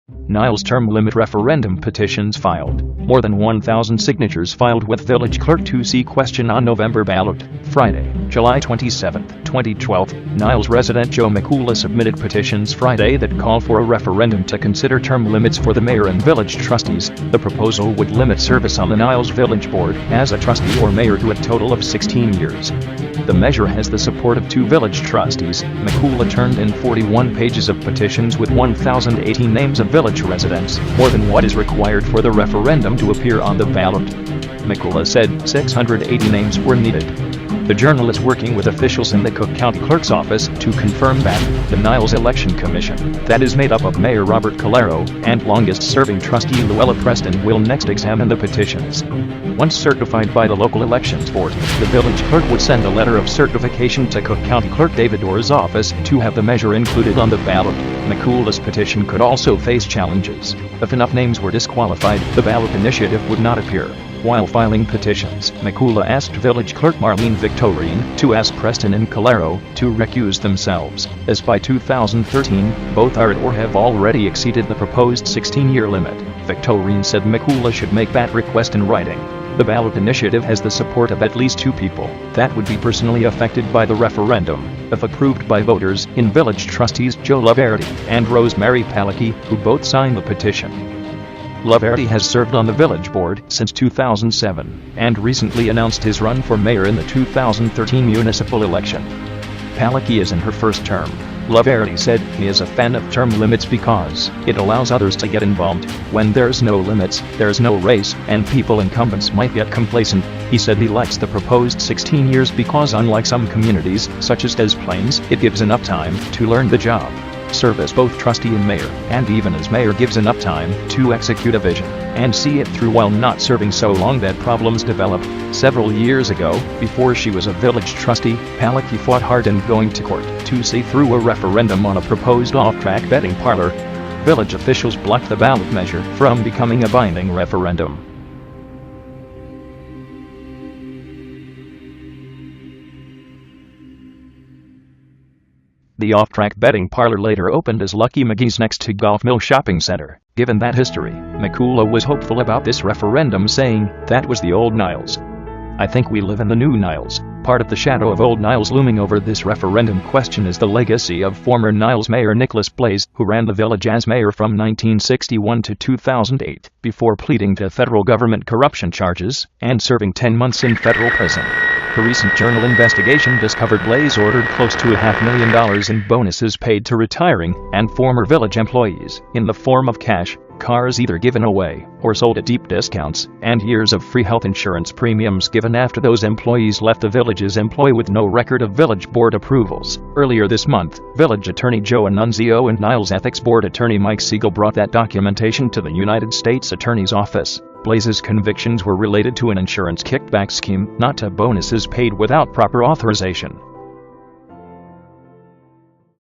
Niles term limit referendum petitions filed. More than 1,000 signatures filed with village clerk to see question on November ballot. Friday, July 27, 2012, Niles resident Joe McCullough submitted petitions Friday that call for a referendum to consider term limits for the mayor and village trustees. The proposal would limit service on the Niles Village Board as a trustee or mayor to a total of 16 years. The measure has the support of 2 village trustees. McCullough turned in 41 pages of petitions with 1,018 names of village residents, more than what is required for the referendum to appear on the ballot. McCullough said 680 names were needed. The journal is working with officials in the Cook County Clerk's office to confirm that the Niles Election Commission, that is made up of Mayor Robert Calero and longest-serving trustee Luella Preston, will next examine the petitions. Once certified by the local elections board, the village clerk would send a letter of certification to Cook County Clerk David Orr's office to have the measure included on the ballot. McCullough's petition could also face challenges. If enough names were disqualified, the ballot initiative would not appear. While filing petitions, McCullough asked village clerk Marlene Victorine to ask Preston and Calero to recuse themselves, as by 2013, both are at or have already exceeded the proposed 16-year limit. Victorine said McCullough should make that request in writing. The ballot initiative has the support of at least 2 people that would be personally affected by the referendum, if approved by voters, in village trustees Joe Laverty and Rosemary Palicky, who both signed the petition. Laverty has served on the village board since 2007 and recently announced his run for mayor in the 2013 municipal election. Palicky is in her first term. Laverty said he is a fan of term limits because it allows others to get involved. When there's no limits, there's no race, and people incumbents might get complacent. He said he likes the proposed 16 years because unlike some communities, such as Des Plaines, it gives enough time to learn the job, serve as both trustee and mayor, and even as mayor gives enough time to execute a vision and see it through while not serving so long that problems develop. Several years ago, before she was a village trustee, Palicky fought hard in going to court to see through a referendum on a proposed off-track betting parlor. Village officials blocked the ballot measure from becoming a binding referendum. The off-track betting parlor later opened as Lucky McGee's next to Golf Mill Shopping Center. Given that history, McCullough was hopeful about this referendum, saying, "That was the old Niles. I think we live in the new Niles." Part of the shadow of old Niles looming over this referendum question is the legacy of former Niles Mayor Nicholas Blaze, who ran the village as mayor from 1961 to 2008, before pleading to federal government corruption charges and serving 10 months in federal prison. A recent journal investigation discovered Blaze ordered close to $500,000 in bonuses paid to retiring and former village employees, in the form of cash, cars either given away or sold at deep discounts, and years of free health insurance premiums given after those employees left the village's employ with no record of village board approvals. Earlier this month, village attorney Joe Annunzio and Niles Ethics Board attorney Mike Siegel brought that documentation to the United States Attorney's Office. Blaze's convictions were related to an insurance kickback scheme, not to bonuses paid without proper authorization.